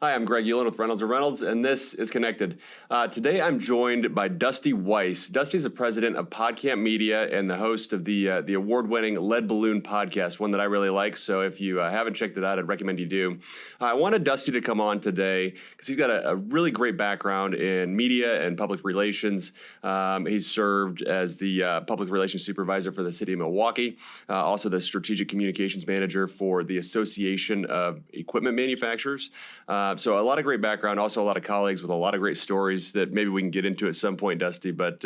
Hi, I'm Greg Ulan with Reynolds & Reynolds, and this is Connected. Today, I'm joined by Dusty Weis. Dusty's the president of Podcamp Media and the host of the award-winning Lead Balloon podcast, one that I really like. So if you haven't checked it out, I'd recommend you do. I wanted Dusty to come on today because he's got a really great background in media and public relations. He's served as the public relations supervisor for the city of Milwaukee, also the strategic communications manager for the Association of Equipment Manufacturers. So a lot of great background, also a lot of colleagues with a lot of great stories that maybe we can get into at some point, Dusty. But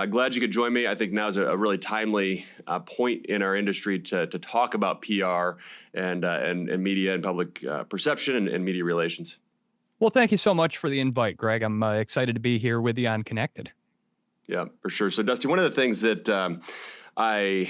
glad you could join me. I think now is a really timely point in our industry to talk about PR and media and public perception and media relations. Well, thank you so much for the invite, Greg. I'm excited to be here with you on Connected. Yeah, for sure. So, Dusty, one of the things that I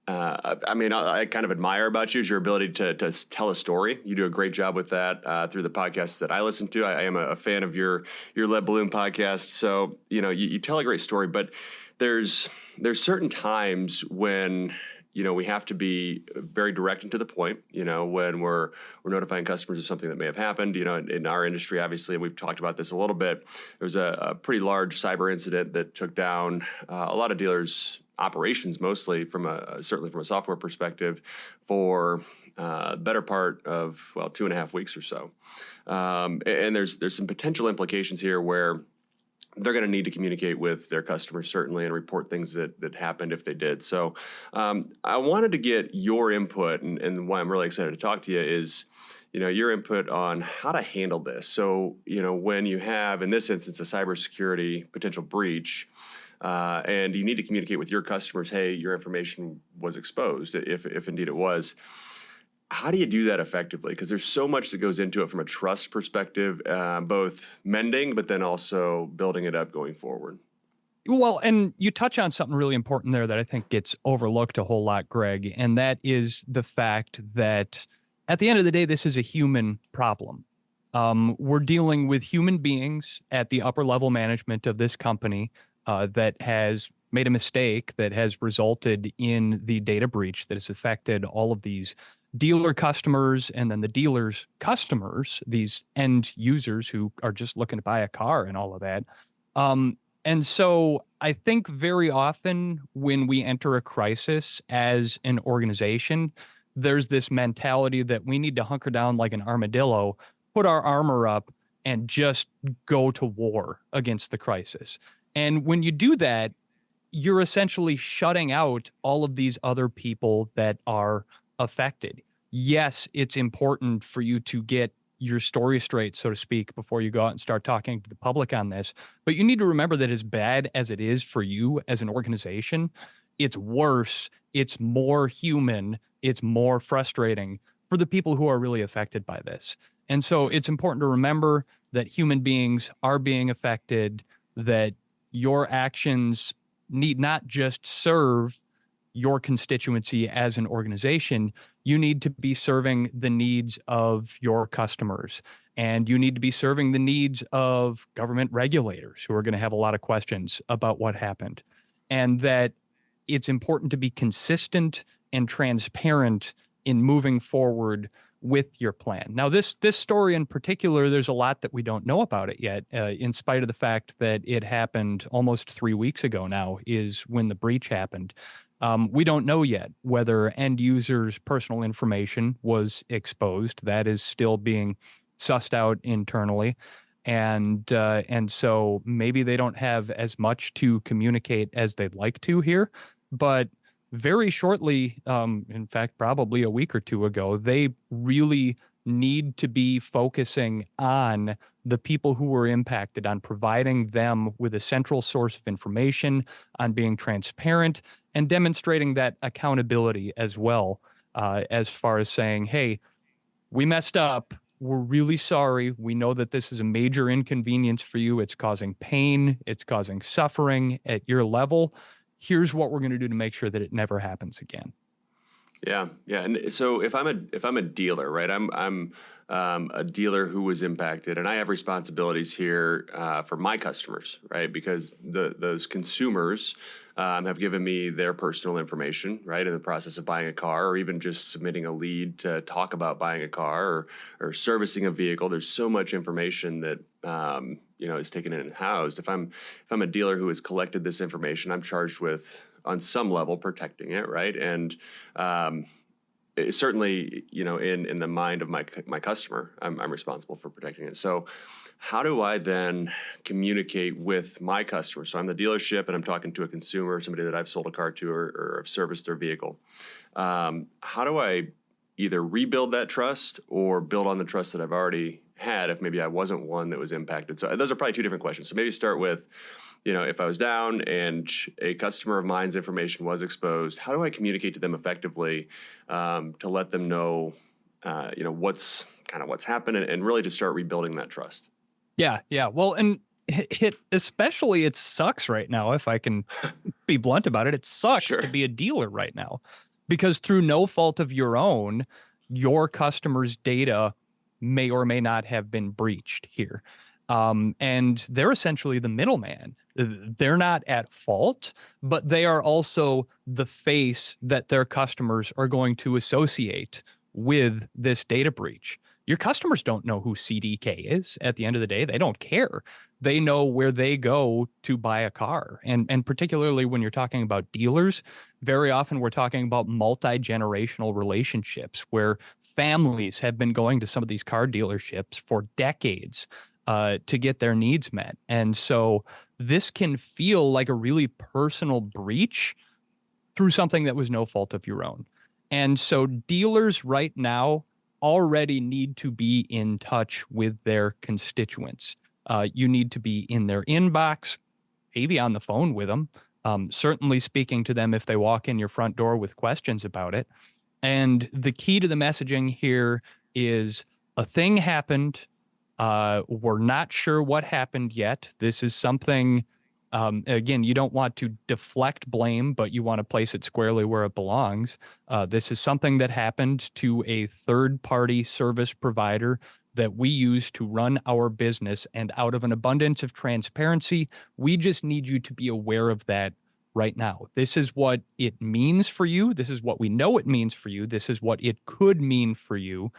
kind of admire about you is your ability to tell a story. You do a great job with that through the podcasts that I listen to. I am a fan of your Lead Balloon podcast. So, you tell a great story, but there's certain times when, we have to be very direct and to the point, when we're notifying customers of something that may have happened, in our industry, obviously, and we've talked about this a little bit. There was a pretty large cyber incident that took down a lot of dealers' operations, mostly certainly from a software perspective, for better part of 2.5 weeks or so. And there's some potential implications here where they're going to need to communicate with their customers, certainly, and report things that happened if they did. So I wanted to get your input, and why I'm really excited to talk to you is, your input on how to handle this. So, when you have, in this instance, a cybersecurity potential breach, and you need to communicate with your customers, hey, your information was exposed, if indeed it was. How do you do that effectively? Because there's so much that goes into it from a trust perspective, both mending, but then also building it up going forward. Well, and you touch on something really important there that I think gets overlooked a whole lot, Greg, and that is the fact that at the end of the day, this is a human problem. We're dealing with human beings at the upper level management of this company that has made a mistake that has resulted in the data breach that has affected all of these dealer customers and then the dealer's customers, these end users who are just looking to buy a car and all of that. And so I think very often when we enter a crisis as an organization, there's this mentality that we need to hunker down like an armadillo, put our armor up, and just go to war against the crisis. And when you do that, you're essentially shutting out all of these other people that are affected. Yes, it's important for you to get your story straight, so to speak, before you go out and start talking to the public on this. But you need to remember that as bad as it is for you as an organization, it's worse, it's more human, it's more frustrating for the people who are really affected by this. And so it's important to remember that human beings are being affected, that your actions need not just serve your constituency as an organization. You need to be serving the needs of your customers, and you need to be serving the needs of government regulators who are going to have a lot of questions about what happened, and that it's important to be consistent and transparent in moving forward with your plan. Now, this story in particular, there's a lot that we don't know about it yet, in spite of the fact that it happened almost 3 weeks ago now is when the breach happened. We don't know yet whether end users' personal information was exposed. That is still being sussed out internally. And so maybe they don't have as much to communicate as they'd like to here, but very shortly, in fact, probably a week or two ago, they really need to be focusing on the people who were impacted, on providing them with a central source of information, on being transparent, and demonstrating that accountability as well, as far as saying, hey, we messed up. We're really sorry. We know that this is a major inconvenience for you. It's causing pain. It's causing suffering at your level. Here's what we're going to do to make sure that it never happens again. Yeah, yeah. And so if I'm a dealer, right? I'm a dealer who was impacted, and I have responsibilities here for my customers, right? Because those consumers have given me their personal information, right, in the process of buying a car, or even just submitting a lead to talk about buying a car or servicing a vehicle. There's so much information that is taken in and housed. If I'm a dealer who has collected this information, I'm charged with, on some level, protecting it, right? And certainly, in the mind of my customer, I'm responsible for protecting it. So, how do I then communicate with my customer? So I'm the dealership, and I'm talking to a consumer, somebody that I've sold a car to or have serviced their vehicle. How do I either rebuild that trust or build on the trust that I've already had if maybe I wasn't one that was impacted? So those are probably two different questions. So maybe start with, if I was down and a customer of mine's information was exposed, how do I communicate to them effectively to let them know, what's happened, and really to start rebuilding that trust? Yeah, yeah. Well, and it sucks right now, if I can be blunt about it. It sucks Sure. to be a dealer right now because through no fault of your own, your customers' data may or may not have been breached here. And they're essentially the middleman. They're not at fault, but they are also the face that their customers are going to associate with this data breach. Your customers don't know who CDK is at the end of the day. They don't care. They know where they go to buy a car. And particularly when you're talking about dealers, very often we're talking about multi-generational relationships where families have been going to some of these car dealerships for decades to get their needs met. And so this can feel like a really personal breach through something that was no fault of your own. And so dealers right now already need to be in touch with their constituents. You need to be in their inbox, maybe on the phone with them, certainly speaking to them if they walk in your front door with questions about it. And the key to the messaging here is a thing happened. We're not sure what happened yet. This is something, again, you don't want to deflect blame, but you want to place it squarely where it belongs. This is something that happened to a third-party service provider that we use to run our business. And out of an abundance of transparency, we just need you to be aware of that right now. This is what it means for you. This is what we know it means for you. This is what it could mean for you.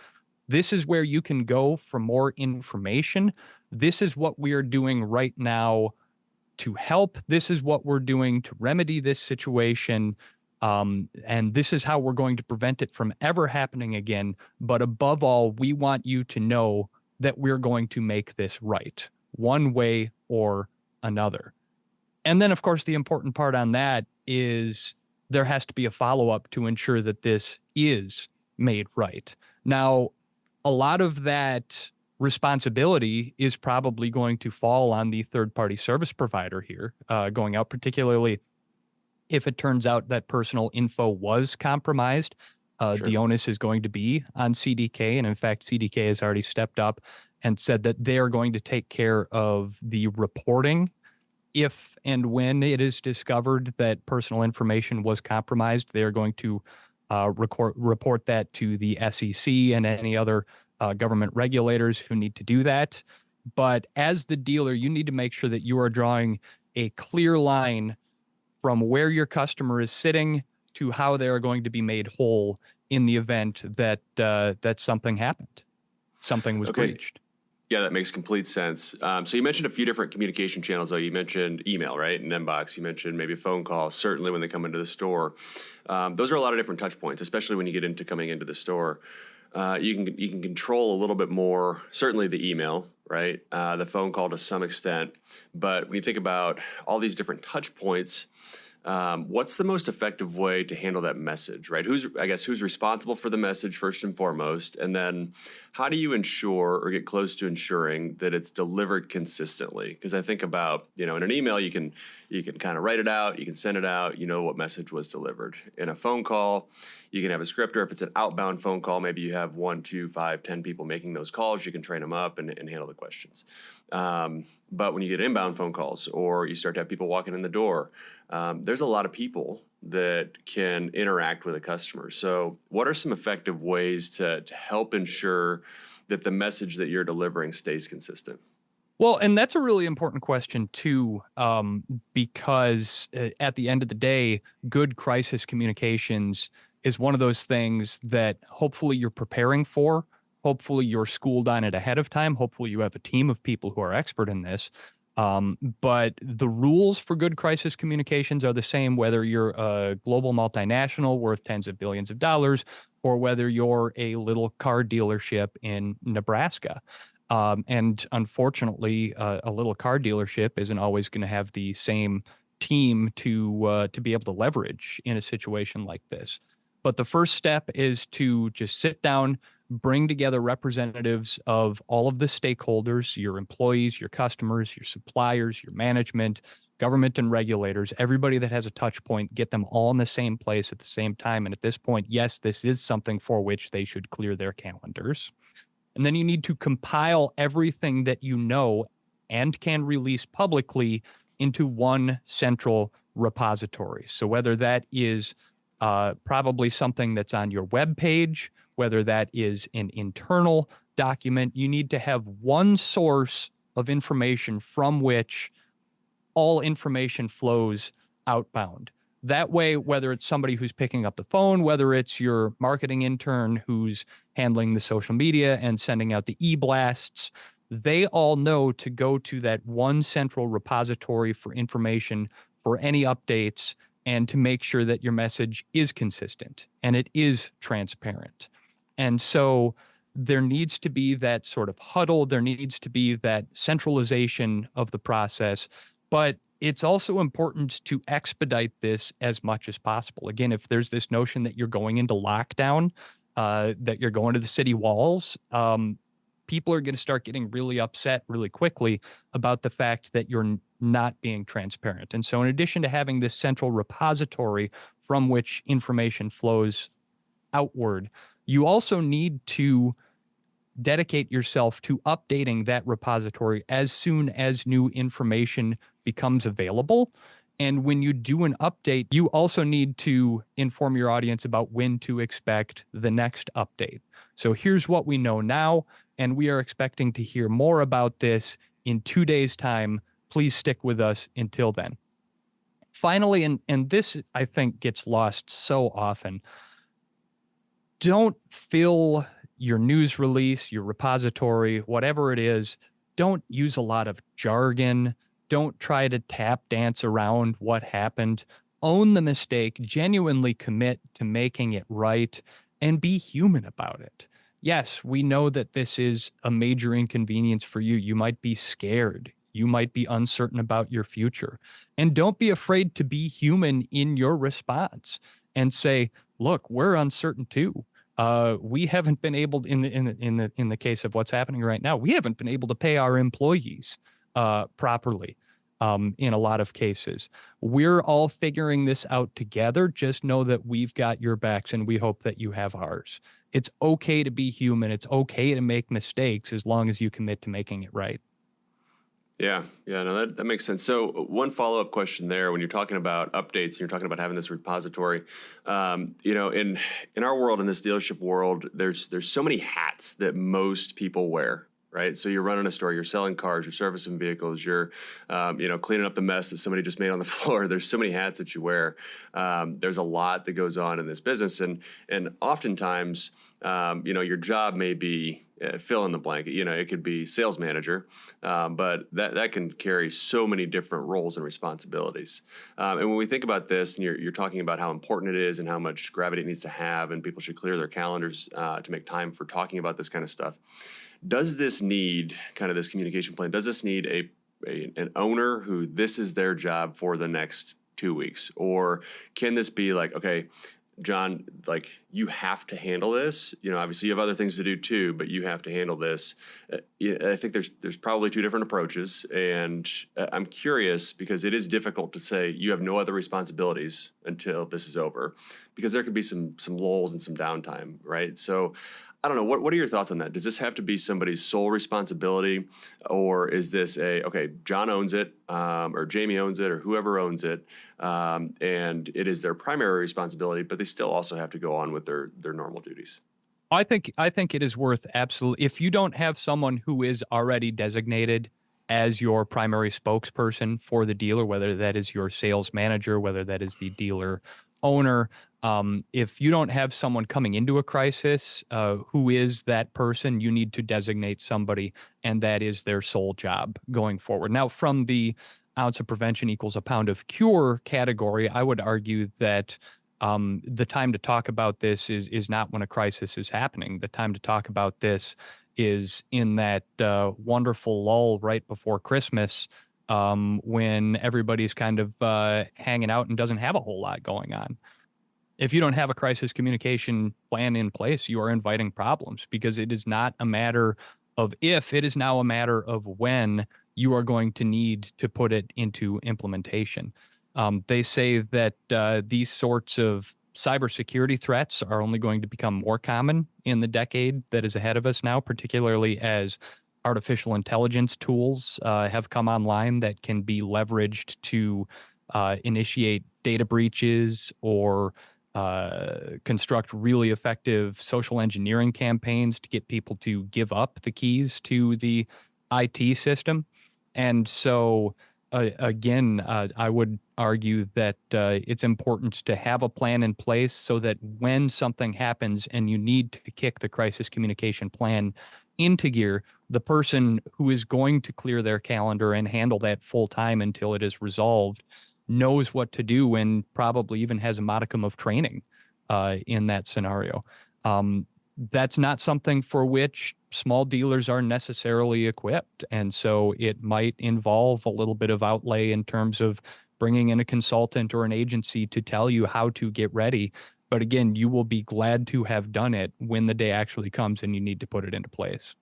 This is where you can go for more information. This is what we are doing right now to help. This is what we're doing to remedy this situation. And this is how we're going to prevent it from ever happening again. But above all, we want you to know that we're going to make this right, one way or another. And then, of course, the important part on that is there has to be a follow-up to ensure that this is made right. Now, a lot of that responsibility is probably going to fall on the third-party service provider here, going out, particularly if it turns out that personal info was compromised. Sure. The onus is going to be on CDK. And in fact, CDK has already stepped up and said that they are going to take care of the reporting if and when it is discovered that personal information was compromised. They are going to report that to the SEC and any other government regulators who need to do that. But as the dealer, you need to make sure that you are drawing a clear line from where your customer is sitting to how they are going to be made whole in the event that that something happened, something was breached. Yeah, that makes complete sense. So you mentioned a few different communication channels, though. You mentioned email, right, and inbox. You mentioned maybe a phone call, certainly when they come into the store. Those are a lot of different touch points, especially when you get into coming into the store. You can control a little bit more, certainly the email, right, the phone call to some extent. But when you think about all these different touch points, what's the most effective way to handle that message, right? Who's responsible for the message first and foremost? And then how do you ensure or get close to ensuring that it's delivered consistently? Because I think about, in an email, you can kind of write it out, you can send it out, you know what message was delivered. In a phone call, you can have a script, or if it's an outbound phone call, maybe you have 1, 2, 5, 10 people making those calls. You can train them up and handle the questions. But when you get inbound phone calls or you start to have people walking in the door, there's a lot of people that can interact with a customer. So what are some effective ways to help ensure that the message that you're delivering stays consistent? Well, and that's a really important question too, because at the end of the day, good crisis communications is one of those things that hopefully you're preparing for. Hopefully you're schooled on it ahead of time. Hopefully you have a team of people who are expert in this. But the rules for good crisis communications are the same, whether you're a global multinational worth tens of billions of dollars, or whether you're a little car dealership in Nebraska. And unfortunately, a little car dealership isn't always going to have the same team to be able to leverage in a situation like this. But the first step is to just sit down, bring together representatives of all of the stakeholders, your employees, your customers, your suppliers, your management, government and regulators, everybody that has a touch point, get them all in the same place at the same time. And at this point, yes, this is something for which they should clear their calendars. And then you need to compile everything that you know and can release publicly into one central repository. So whether that is probably something that's on your web page, whether that is an internal document, you need to have one source of information from which all information flows outbound. That way, whether it's somebody who's picking up the phone, whether it's your marketing intern who's handling the social media and sending out the e-blasts, they all know to go to that one central repository for information for any updates and to make sure that your message is consistent and it is transparent. And so there needs to be that sort of huddle. There needs to be that centralization of the process. But it's also important to expedite this as much as possible. Again, if there's this notion that you're going into lockdown, that you're going to the city walls, people are going to start getting really upset really quickly about the fact that you're not being transparent. And so in addition to having this central repository from which information flows outward, you also need to dedicate yourself to updating that repository as soon as new information becomes available. And when you do an update, you also need to inform your audience about when to expect the next update. So here's what we know now, and we are expecting to hear more about this in 2 days' time. Please stick with us until then. Finally, and this I think gets lost so often, don't fill your news release, your repository, whatever it is, don't use a lot of jargon. Don't try to tap dance around what happened. Own the mistake, genuinely commit to making it right, and be human about it. Yes, we know that this is a major inconvenience for you. You might be scared. You might be uncertain about your future. And don't be afraid to be human in your response and say, look, we're uncertain too. We haven't been able to, in the case of what's happening right now, we haven't been able to pay our employees properly in a lot of cases. We're all figuring this out together. Just know that we've got your backs and we hope that you have ours. It's okay to be human. It's okay to make mistakes as long as you commit to making it right. Yeah, no, that makes sense. So one follow-up question there, when you're talking about updates and you're talking about having this repository, in our world, in this dealership world, there's so many hats that most people wear, right? So you're running a store, you're selling cars, you're servicing vehicles, you're, cleaning up the mess that somebody just made on the floor. There's so many hats that you wear. There's a lot that goes on in this business, and oftentimes, your job may be fill in the blank. It could be sales manager, but that can carry so many different roles and responsibilities. And when we think about this, and you're talking about how important it is and how much gravity it needs to have, and people should clear their calendars to make time for talking about this kind of stuff. Does this need kind of this communication plan? Does this need an owner who this is their job for the next 2 weeks, or can this be like, okay, John, like, you have to handle this. Obviously you have other things to do too, but you have to handle this. I think there's probably two different approaches, and I'm curious because it is difficult to say you have no other responsibilities until this is over, because there could be some lulls and some downtime, right? So I don't know. What are your thoughts on that? Does this have to be somebody's sole responsibility, or is this okay, John owns it, or Jamie owns it, or whoever owns it, and it is their primary responsibility, but they still also have to go on with their normal duties? I think it is worth absolutely, if you don't have someone who is already designated as your primary spokesperson for the dealer, whether that is your sales manager, whether that is the dealer owner, if you don't have someone coming into a crisis who is that person, you need to designate somebody, and that is their sole job going forward. Now, from the ounce of prevention equals a pound of cure category, I would argue that the time to talk about this is not when a crisis is happening. The time to talk about this is in that wonderful lull right before Christmas, when everybody's kind of hanging out and doesn't have a whole lot going on. If you don't have a crisis communication plan in place, you are inviting problems, because it is not a matter of if, it is now a matter of when you are going to need to put it into implementation. They say that these sorts of cybersecurity threats are only going to become more common in the decade that is ahead of us now, particularly as artificial intelligence tools have come online that can be leveraged to initiate data breaches or construct really effective social engineering campaigns to get people to give up the keys to the IT system. And so, again, I would argue that it's important to have a plan in place so that when something happens and you need to kick the crisis communication plan into gear, the person who is going to clear their calendar and handle that full time until it is resolved knows what to do, and probably even has a modicum of training in that scenario. That's not something for which small dealers are necessarily equipped. And so it might involve a little bit of outlay in terms of bringing in a consultant or an agency to tell you how to get ready. But again, you will be glad to have done it when the day actually comes and you need to put it into place.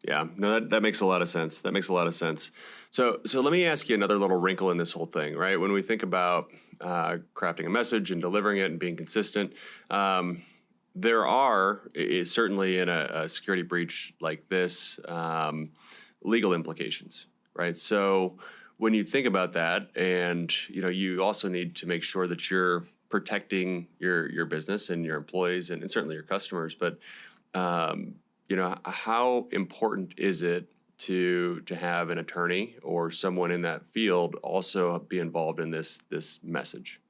Yeah, no, that makes a lot of sense. That makes a lot of sense. So let me ask you another little wrinkle in this whole thing, right? When we think about crafting a message and delivering it and being consistent, there is certainly in a security breach like this, legal implications, right? So when you think about that, and you also need to make sure that you're protecting your business and your employees and certainly your customers, but how important is it to have an attorney or someone in that field also be involved in this message?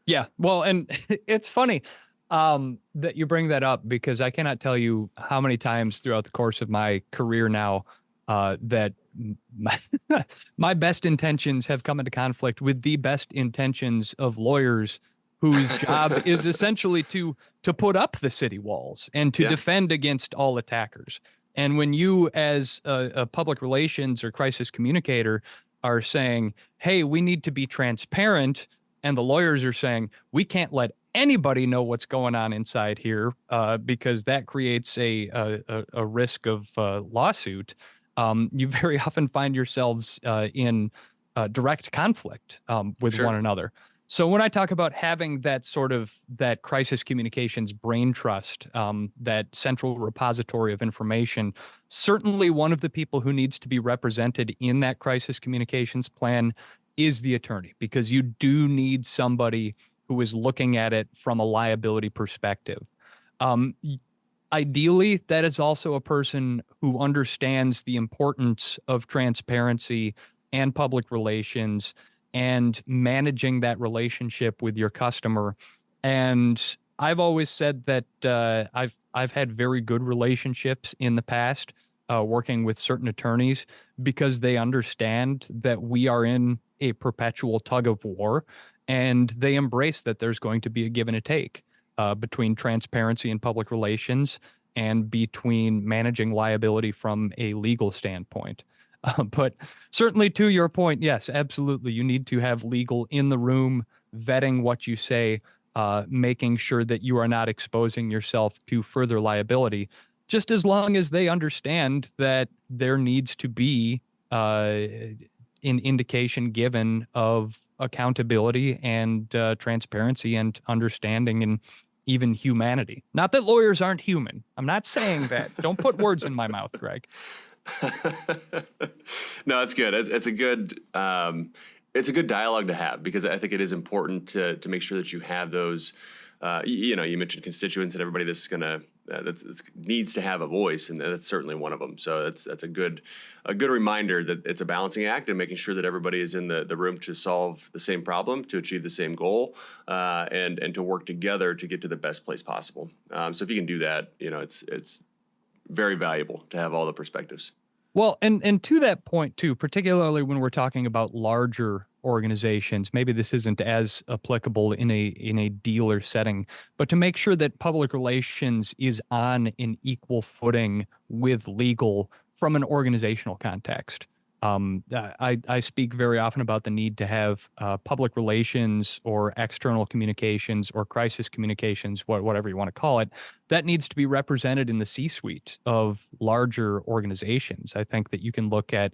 Yeah, well, and it's funny that you bring that up, because I cannot tell you how many times throughout the course of my career now that my best intentions have come into conflict with the best intentions of lawyers whose job is essentially to put up the city walls and to defend against all attackers. And when you, as a public relations or crisis communicator, are saying, hey, we need to be transparent, and the lawyers are saying, we can't let anybody know what's going on inside here because that creates a risk of lawsuit, you very often find yourselves in direct conflict with one another. So when I talk about having that crisis communications brain trust, that central repository of information, certainly one of the people who needs to be represented in that crisis communications plan is the attorney, because you do need somebody who is looking at it from a liability perspective. Ideally, that is also a person who understands the importance of transparency and public relations and managing that relationship with your customer. And I've always said that I've had very good relationships in the past working with certain attorneys, because they understand that we are in a perpetual tug of war, and they embrace that there's going to be a give and a take between transparency and public relations and between managing liability from a legal standpoint. But certainly, to your point, yes, absolutely. You need to have legal in the room, vetting what you say, making sure that you are not exposing yourself to further liability, just as long as they understand that there needs to be an indication given of accountability and transparency and understanding and even humanity. Not that lawyers aren't human. I'm not saying that. Don't put words in my mouth, Greg. No, it's good. It's a good dialogue to have, because I think it is important to make sure that you have those. You mentioned constituents and everybody that's needs to have a voice, and that's certainly one of them. So that's a good reminder that it's a balancing act, and making sure that everybody is in the room to solve the same problem, to achieve the same goal, and to work together to get to the best place possible. So if you can do that, it's very valuable to have all the perspectives. Well, and to that point too, particularly when we're talking about larger organizations, maybe this isn't as applicable in a dealer setting, but to make sure that public relations is on an equal footing with legal from an organizational context. I speak very often about the need to have public relations or external communications or crisis communications, whatever you want to call it, that needs to be represented in the C-suite of larger organizations. I think that you can look at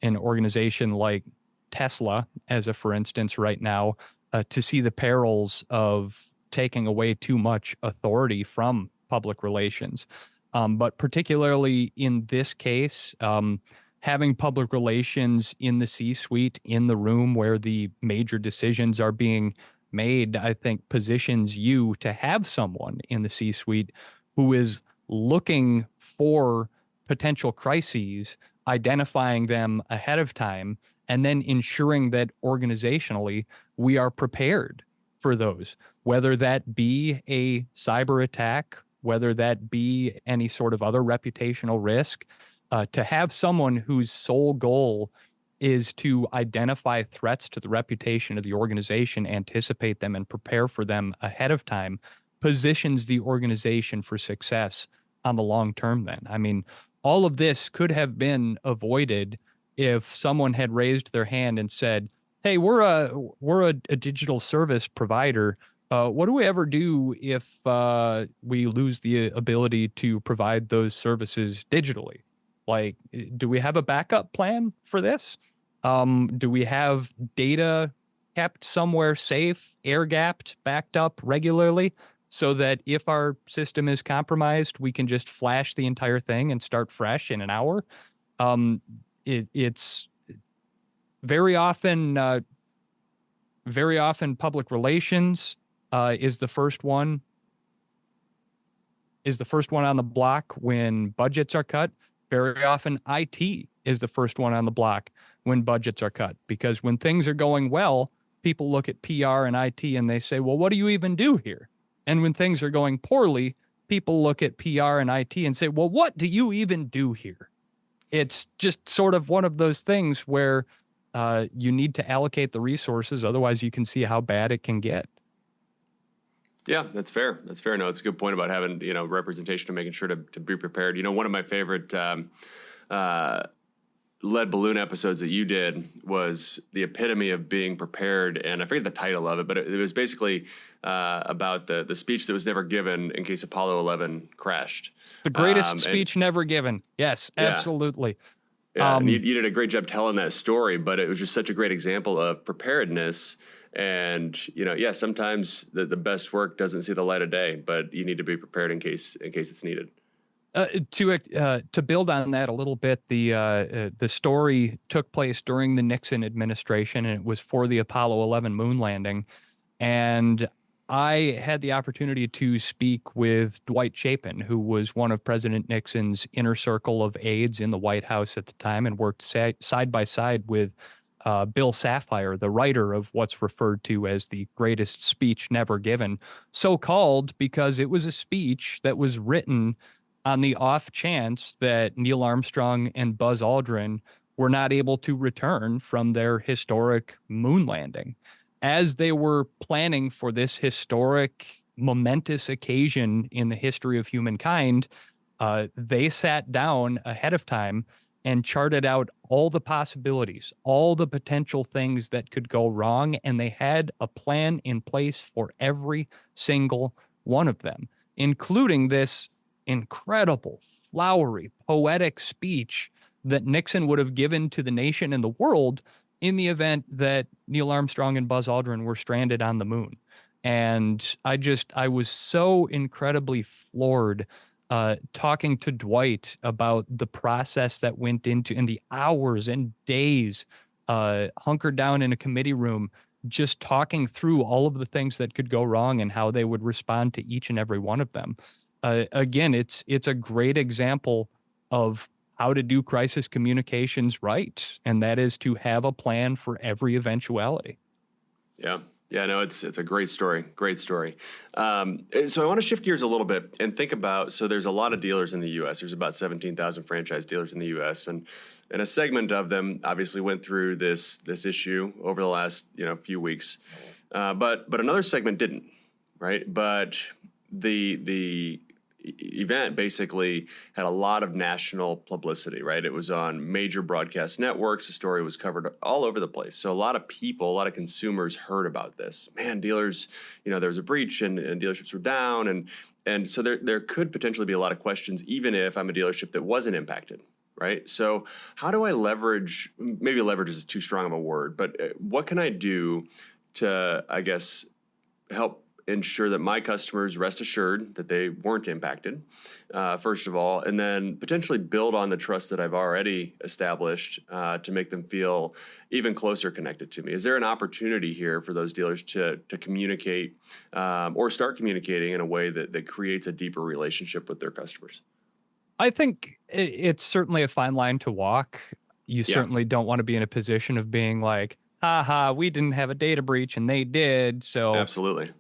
an organization like Tesla, as a for instance, right now, to see the perils of taking away too much authority from public relations. But particularly in this case, having public relations in the C-suite, in the room where the major decisions are being made, I think positions you to have someone in the C-suite who is looking for potential crises, identifying them ahead of time, and then ensuring that organizationally we are prepared for those, whether that be a cyber attack, whether that be any sort of other reputational risk. To have someone whose sole goal is to identify threats to the reputation of the organization, anticipate them, and prepare for them ahead of time positions the organization for success on the long term then. I mean, all of this could have been avoided if someone had raised their hand and said, hey, we're a digital service provider. What do we ever do if we lose the ability to provide those services digitally? Like, do we have a backup plan for this? Do we have data kept somewhere safe, air-gapped, backed up regularly, so that if our system is compromised, we can just flash the entire thing and start fresh in an hour? It's very often public relations is the first one on the block when budgets are cut. Very often IT is the first one on the block when budgets are cut, because when things are going well, people look at PR and IT and they say, well, what do you even do here? And when things are going poorly, people look at PR and IT and say, well, what do you even do here? It's just sort of one of those things where you need to allocate the resources. Otherwise, you can see how bad it can get. Yeah, that's fair. That's fair. No, it's a good point about having, representation and making sure to be prepared. One of my favorite lead balloon episodes that you did was the epitome of being prepared. And I forget the title of it, but it was basically about the speech that was never given in case Apollo 11 crashed. The greatest speech never given. Yes, absolutely. Yeah, and you did a great job telling that story, but it was just such a great example of preparedness. And, sometimes the best work doesn't see the light of day, but you need to be prepared in case it's needed. To build on that a little bit, the story took place during the Nixon administration, and it was for the Apollo 11 moon landing. And I had the opportunity to speak with Dwight Chapin, who was one of President Nixon's inner circle of aides in the White House at the time, and worked side by side with Bill Safire, the writer of what's referred to as the greatest speech never given, so called because it was a speech that was written on the off chance that Neil Armstrong and Buzz Aldrin were not able to return from their historic moon landing. As they were planning for this historic, momentous occasion in the history of humankind, they sat down ahead of time and charted out all the possibilities, all the potential things that could go wrong, and they had a plan in place for every single one of them, including this incredible, flowery, poetic speech that Nixon would have given to the nation and the world in the event that Neil Armstrong and Buzz Aldrin were stranded on the moon. And I was so incredibly floored talking to Dwight about the process that went into and the hours and days hunkered down in a committee room, just talking through all of the things that could go wrong and how they would respond to each and every one of them. Again, it's a great example of how to do crisis communications right, and that is to have a plan for every eventuality. Yeah. Yeah, no, it's a great story. Great story. So I want to shift gears a little bit and think about, so there's a lot of dealers in the U.S. There's about 17,000 franchise dealers in the U.S. And a segment of them obviously went through this issue over the last few weeks, but another segment didn't, right? But the event basically had a lot of national publicity, right? It was on major broadcast networks. The story was covered all over the place. So a lot of people, a lot of consumers heard about this. Man, dealers, there was a breach and dealerships were down. And so there could potentially be a lot of questions, even if I'm a dealership that wasn't impacted, right? So how do I leverage, maybe leverage is too strong of a word, but what can I do to, I guess, help ensure that my customers rest assured that they weren't impacted, first of all, and then potentially build on the trust that I've already established to make them feel even closer connected to me? Is there an opportunity here for those dealers to communicate or start communicating in a way that creates a deeper relationship with their customers? I think it's certainly a fine line to walk. You certainly don't want to be in a position of being like, haha, we didn't have a data breach and they did. So absolutely.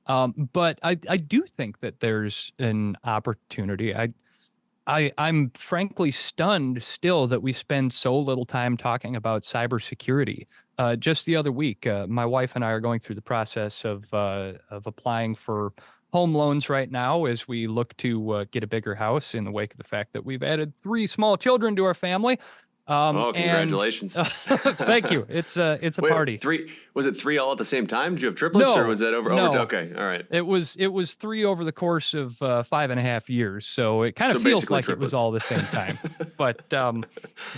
But I do think that there's an opportunity. I'm frankly stunned still that we spend so little time talking about cybersecurity. Just the other week, my wife and I are going through the process of applying for home loans right now as we look to get a bigger house in the wake of the fact that we've added 3 small children to our family. Congratulations! Thank you. It's a Wait, party. 3, was it 3 all at the same time? Did you have triplets, or was that over? No. Okay, all right. It was 3 over the course of 5.5 years, so it kind of feels like triplets. It was all the same time. But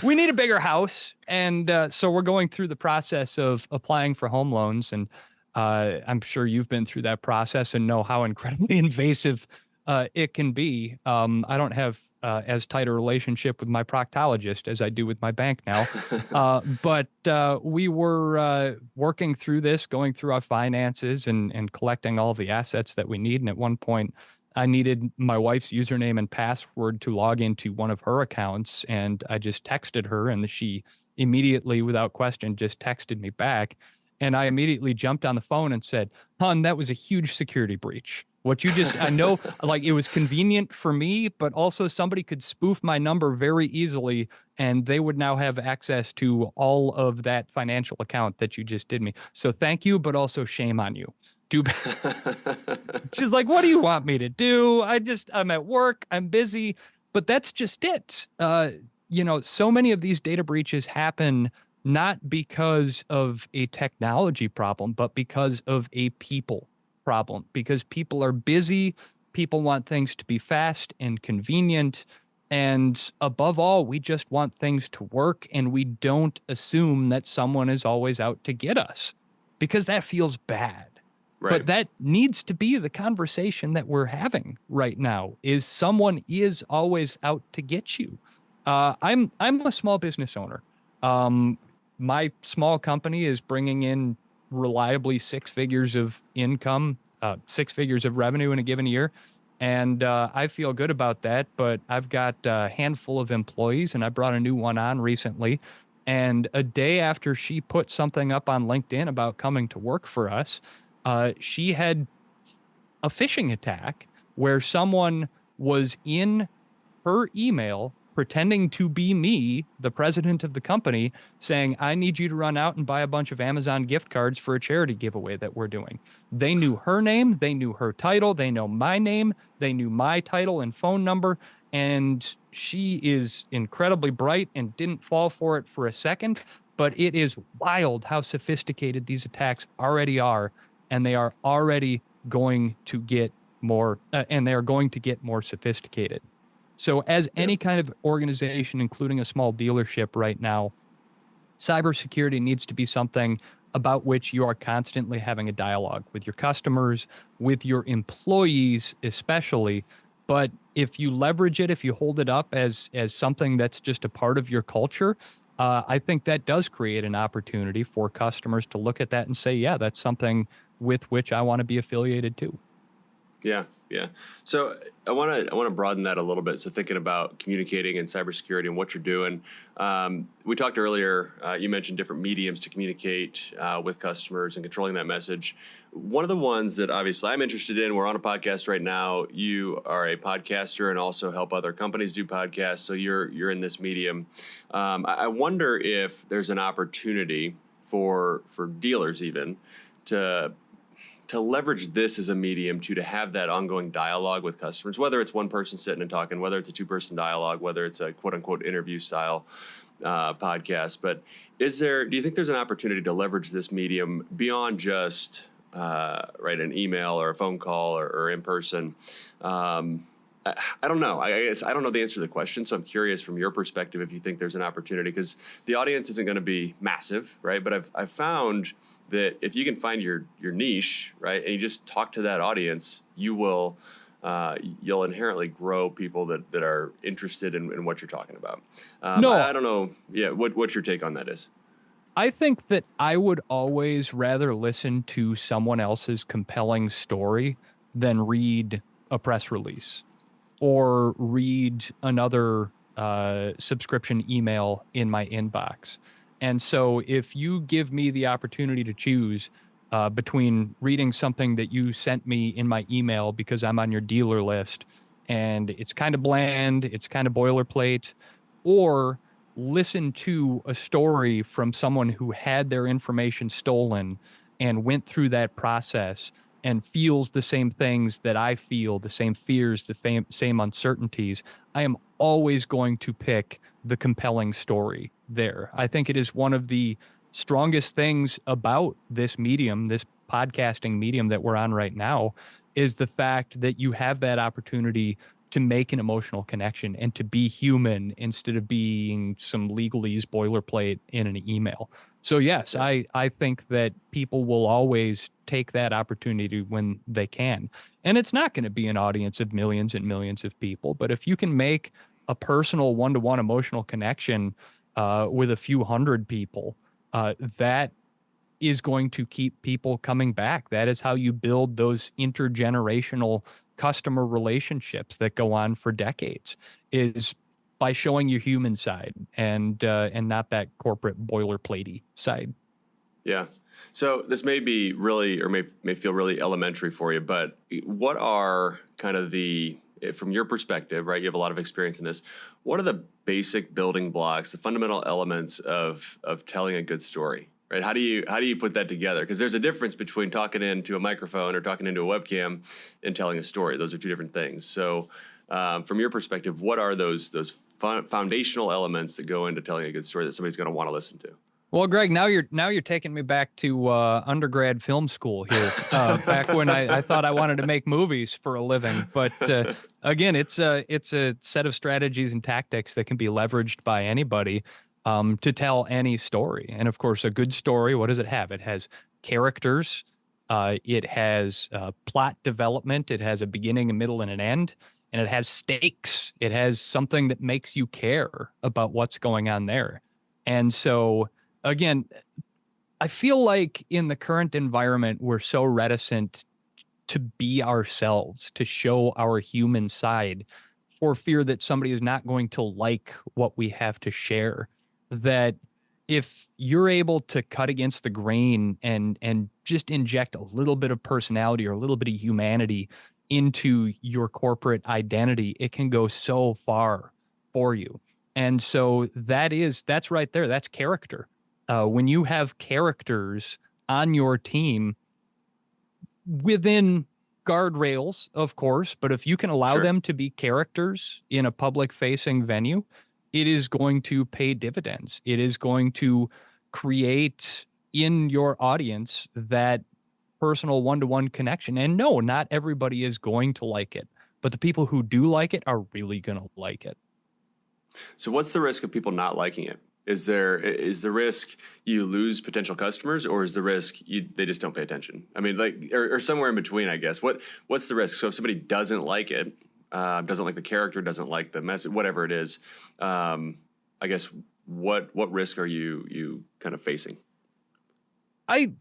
we need a bigger house, and so we're going through the process of applying for home loans, and I'm sure you've been through that process and know how incredibly invasive it can be. I don't have as tight a relationship with my proctologist as I do with my bank now. But we were working through this, going through our finances and collecting all the assets that we need. And at one point, I needed my wife's username and password to log into one of her accounts. And I just texted her, and she immediately, without question, just texted me back. And I immediately jumped on the phone and said, "Hon, that was a huge security breach. What you just, I know, like, it was convenient for me, but also somebody could spoof my number very easily, and they would now have access to all of that financial account that you just did me. So thank you, but also shame on you." She's like, "What do you want me to do? I'm at work, I'm busy." But that's just it. So many of these data breaches happen not because of a technology problem, but because of a people problem, because people are busy, people want things to be fast and convenient, and above all, we just want things to work, and we don't assume that someone is always out to get us, because that feels bad. Right. But that needs to be the conversation that we're having right now, is someone is always out to get you. I'm a small business owner. My small company is bringing in reliably 6 figures of income, 6 figures of revenue in a given year. And I feel good about that, but I've got a handful of employees, and I brought a new one on recently. And a day after she put something up on LinkedIn about coming to work for us, she had a phishing attack where someone was in her email pretending to be me, the president of the company, saying, "I need you to run out and buy a bunch of Amazon gift cards for a charity giveaway that we're doing." They knew her name, they knew her title, they know my name, they knew my title and phone number, and she is incredibly bright and didn't fall for it for a second, but it is wild how sophisticated these attacks already are, and they are already going to get more, more sophisticated. So as any kind of organization, including a small dealership right now, cybersecurity needs to be something about which you are constantly having a dialogue with your customers, with your employees, especially. But if you leverage it, if you hold it up as something that's just a part of your culture, I think that does create an opportunity for customers to look at that and say, yeah, that's something with which I want to be affiliated to. Yeah, yeah. So I want to broaden that a little bit. So thinking about communicating in cybersecurity and what you're doing, we talked earlier. You mentioned different mediums to communicate with customers and controlling that message. One of the ones that obviously I'm interested in. We're on a podcast right now. You are a podcaster and also help other companies do podcasts. So you're in this medium. I wonder if there's an opportunity for dealers even to leverage this as a medium to have that ongoing dialogue with customers, whether it's one person sitting and talking, whether it's a two-person dialogue, whether it's a quote-unquote interview style podcast. But do you think there's an opportunity to leverage this medium beyond just an email or a phone call or in person? I don't know. I guess I don't know the answer to the question, so I'm curious from your perspective if you think there's an opportunity, because the audience isn't going to be massive, right? But I've found that if you can find your niche, right, and you just talk to that audience, you'll inherently grow people that are interested in what you're talking about. No, I don't know. Yeah, what your take on that is? I think that I would always rather listen to someone else's compelling story than read a press release or read another subscription email in my inbox. And so if you give me the opportunity to choose between reading something that you sent me in my email because I'm on your dealer list and it's kind of bland, it's kind of boilerplate, or listen to a story from someone who had their information stolen and went through that process and feels the same things that I feel, the same fears, the same uncertainties, I am always going to pick the compelling story there. I think it is one of the strongest things about this medium, this podcasting medium that we're on right now, is the fact that you have that opportunity to make an emotional connection and to be human instead of being some legalese boilerplate in an email. So yes, I think that people will always take that opportunity when they can. And it's not going to be an audience of millions and millions of people, but if you can make a personal one-to-one emotional connection with a few hundred people, that is going to keep people coming back. That is how you build those intergenerational customer relationships that go on for decades, is by showing your human side and not that corporate boilerplatey side. Yeah. So this may be really, or may feel really elementary for you, but what are kind of from your perspective, right? You have a lot of experience in this. What are the basic building blocks, the fundamental elements of telling a good story, right? How do you put that together? Because there's a difference between talking into a microphone or talking into a webcam and telling a story. Those are two different things. So from your perspective, what are those foundational elements that go into telling a good story that somebody's going to want to listen to? Well, Greg, now you're taking me back to undergrad film school here, back when I thought I wanted to make movies for a living. But again, it's a set of strategies and tactics that can be leveraged by anybody to tell any story. And of course, a good story, what does it have? It has characters, it has plot development, it has a beginning, a middle, and an end, and it has stakes. It has something that makes you care about what's going on there. And so, again, I feel like in the current environment, we're so reticent to be ourselves, to show our human side, for fear that somebody is not going to like what we have to share, that if you're able to cut against the grain and just inject a little bit of personality or a little bit of humanity into your corporate identity, it can go so far for you. And so that's right there. That's character. When you have characters on your team within guardrails, of course, but if you can allow them to be characters in a public facing venue, it is going to pay dividends. It is going to create in your audience that personal one-to-one connection. And no, not everybody is going to like it, but the people who do like it are really going to like it. So what's the risk of people not liking it? Is the risk you lose potential customers, or is the risk they just don't pay attention? I mean, like, or somewhere in between, I guess. What's the risk? So if somebody doesn't like it, doesn't like the character, doesn't like the message, whatever it is, I guess what risk are you kind of facing? I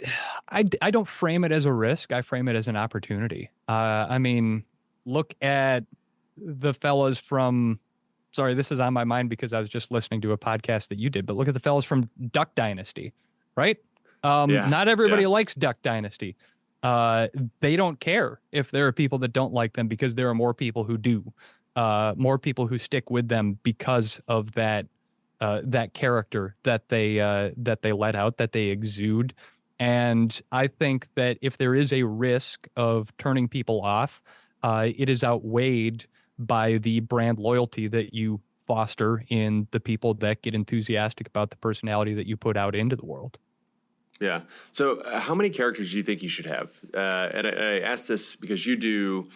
don't frame it as a risk. I frame it as an opportunity. I mean, look at the fellas from. Sorry, this is on my mind because I was just listening to a podcast that you did. But look at the fellas from Duck Dynasty, right? Not everybody likes Duck Dynasty. They don't care if there are people that don't like them because there are more people who do. More people who stick with them because of that character that they let out, that they exude. And I think that if there is a risk of turning people off, it is outweighed by the brand loyalty that you foster in the people that get enthusiastic about the personality that you put out into the world. Yeah. So how many characters do you think you should have? And I asked this because you do,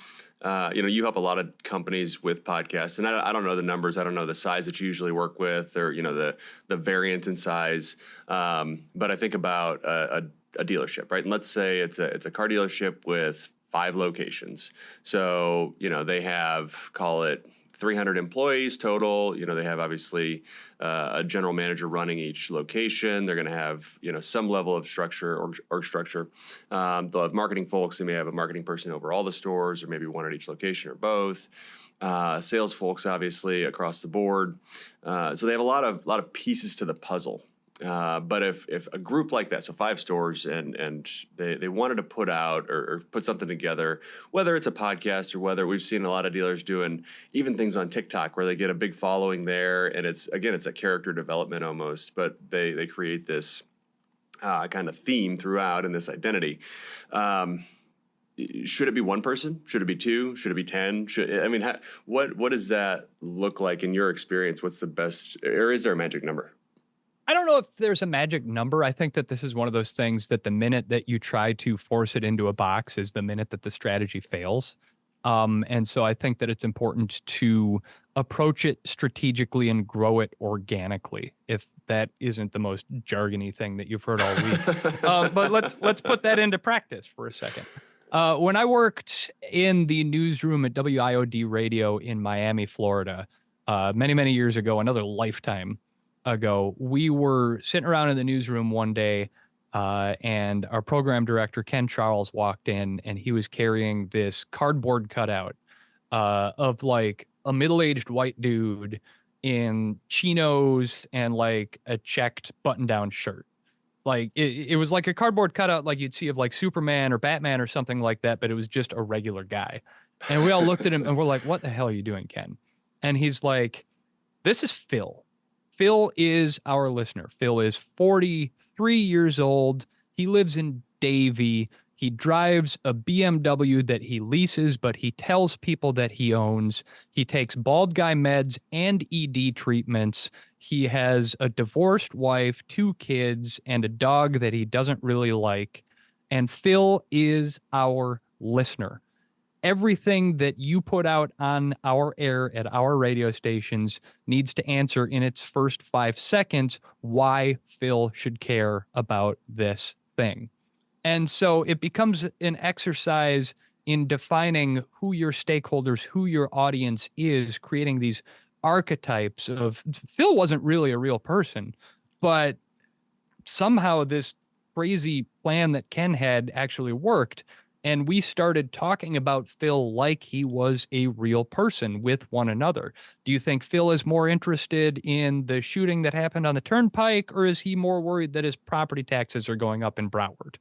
you help a lot of companies with podcasts, and I don't know the numbers. I don't know the size that you usually work with, or, the variance in size. But I think about a dealership, right? And let's say it's a car dealership with 5 locations. So, they have, call it 300 employees total. They have obviously a general manager running each location. They're going to have, some level of structure, org structure. They'll have marketing folks. They may have a marketing person over all the stores, or maybe one at each location, or both. Sales folks, obviously, across the board. So they have a lot of pieces to the puzzle. But if a group like that, so 5 stores, and they wanted to put out or put something together, whether it's a podcast or whether we've seen a lot of dealers doing even things on TikTok where they get a big following there, and it's a character development almost, but they create this kind of theme throughout and this identity. Should it be one person? Should it be 2? Should it be 10? What does that look like in your experience? What's the best, or is there a magic number? I don't know if there's a magic number. I think that this is one of those things that the minute that you try to force it into a box is the minute that the strategy fails. And so I think that it's important to approach it strategically and grow it organically, if that isn't the most jargony thing that you've heard all week. But let's put that into practice for a second. When I worked in the newsroom at WIOD Radio in Miami, Florida, many, many years ago, another lifetime ago, we were sitting around in the newsroom one day, and our program director, Ken Charles, walked in, and he was carrying this cardboard cutout of like a middle-aged white dude in chinos and like a checked button-down shirt. Like it was like a cardboard cutout like you'd see of like Superman or Batman or something like that, but it was just a regular guy. And we all looked at him and we're like, what the hell are you doing, Ken? And he's like, this is Phil. Phil is our listener. Phil is 43 years old. He lives in Davie. He drives a BMW that he leases, but he tells people that he owns. He takes bald guy meds and ED treatments. He has a divorced wife, 2 kids, and a dog that he doesn't really like. And Phil is our listener. Everything that you put out on our air at our radio stations needs to answer in its first 5 seconds why Phil should care about this thing. And so it becomes an exercise in defining who your stakeholders, who your audience is, creating these archetypes of Phil wasn't really a real person, but somehow this crazy plan that Ken had actually worked. And we started talking about Phil like he was a real person with one another. Do you think Phil is more interested in the shooting that happened on the turnpike, or is he more worried that his property taxes are going up in Broward?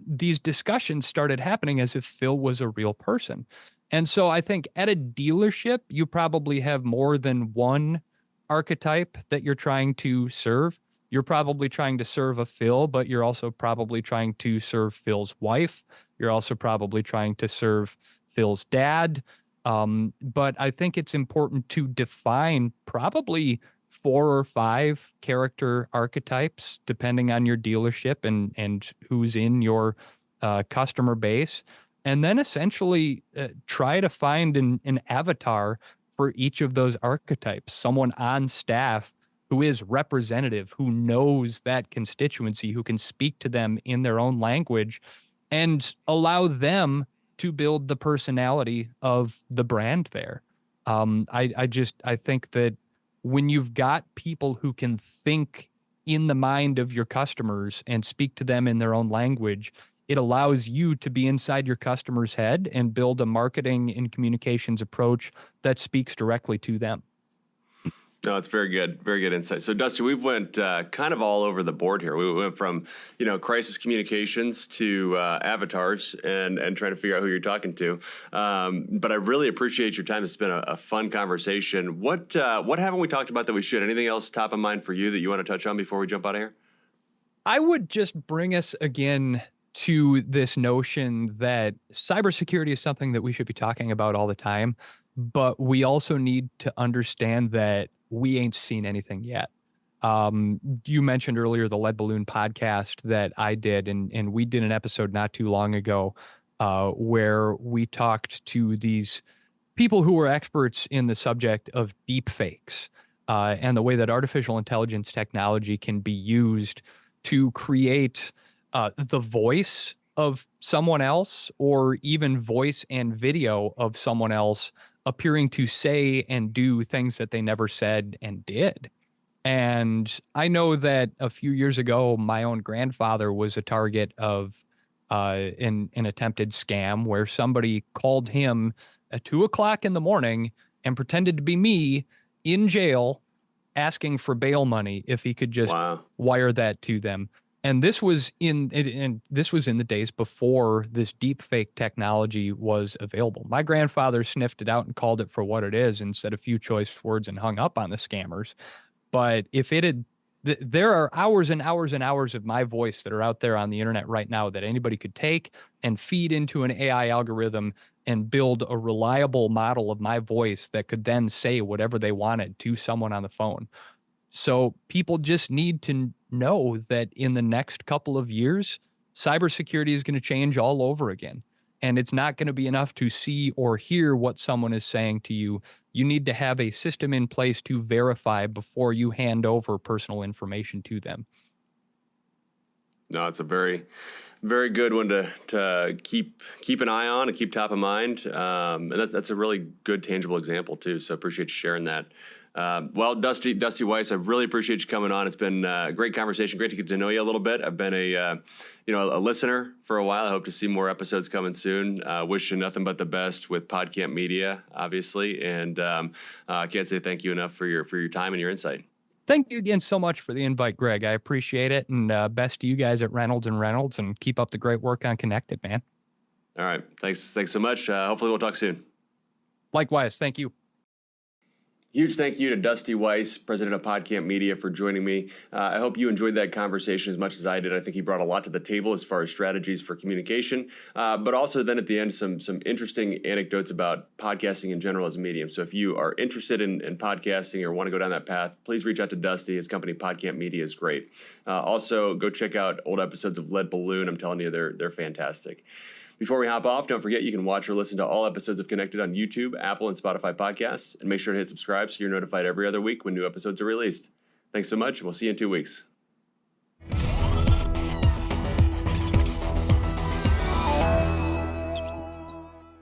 These discussions started happening as if Phil was a real person. And so I think at a dealership, you probably have more than one archetype that you're trying to serve. You're probably trying to serve a Phil, but you're also probably trying to serve Phil's wife. You're also probably trying to serve Phil's dad. But I think it's important to define probably 4 or 5 character archetypes, depending on your dealership and who's in your customer base. And then essentially try to find an avatar for each of those archetypes, someone on staff who is representative, who knows that constituency, who can speak to them in their own language and allow them to build the personality of the brand there. I think that when you've got people who can think in the mind of your customers and speak to them in their own language, it allows you to be inside your customer's head and build a marketing and communications approach that speaks directly to them. No, it's very good insight. So, Dusty, we went kind of all over the board here. We went from, crisis communications to avatars and trying to figure out who you're talking to. But I really appreciate your time. It's been a fun conversation. What haven't we talked about that we should? Anything else top of mind for you that you want to touch on before we jump out of here? I would just bring us again to this notion that cybersecurity is something that we should be talking about all the time, but we also need to understand that we ain't seen anything yet. You mentioned earlier the Lead Balloon podcast that I did, and we did an episode not too long ago where we talked to these people who were experts in the subject of deep fakes and the way that artificial intelligence technology can be used to create the voice of someone else, or even voice and video of someone else appearing to say and do things that they never said and did. And I know that a few years ago, my own grandfather was a target of an attempted scam where somebody called him at 2:00 in the morning and pretended to be me in jail, asking for bail money if he could just wire that to them. And this was in the days before this deep fake technology was available. My grandfather sniffed it out and called it for what it is and said a few choice words and hung up on the scammers. But if it had, there are hours and hours and hours of my voice that are out there on the internet right now that anybody could take and feed into an AI algorithm and build a reliable model of my voice that could then say whatever they wanted to someone on the phone. So people just need to know that in the next couple of years, cybersecurity is going to change all over again. And it's not going to be enough to see or hear what someone is saying to you. You need to have a system in place to verify before you hand over personal information to them. No, it's a very, very good one to keep an eye on and keep top of mind. And that's a really good, tangible example too. So I appreciate you sharing that. Well, Dusty Weis, I really appreciate you coming on. It's been a great conversation. Great to get to know you a little bit. I've been a listener for a while. I hope to see more episodes coming soon. Wish you nothing but the best with Podcamp Media, obviously. And I can't say thank you enough for your time and your insight. Thank you again so much for the invite, Greg. I appreciate it. And best to you guys at Reynolds & Reynolds, and keep up the great work on Connected, man. All right. Thanks so much. Hopefully we'll talk soon. Likewise. Thank you. Huge thank you to Dusty Weis, president of Podcamp Media, for joining me. I hope you enjoyed that conversation as much as I did. I think he brought a lot to the table as far as strategies for communication, but also then at the end, some interesting anecdotes about podcasting in general as a medium. So if you are interested in podcasting or want to go down that path, please reach out to Dusty. His company, Podcamp Media, is great. Also, go check out old episodes of Lead Balloon. I'm telling you, they're fantastic. Before we hop off, don't forget you can watch or listen to all episodes of Connected on YouTube, Apple, and Spotify podcasts. And make sure to hit subscribe so you're notified every other week when new episodes are released. Thanks so much, and we'll see you in 2 weeks.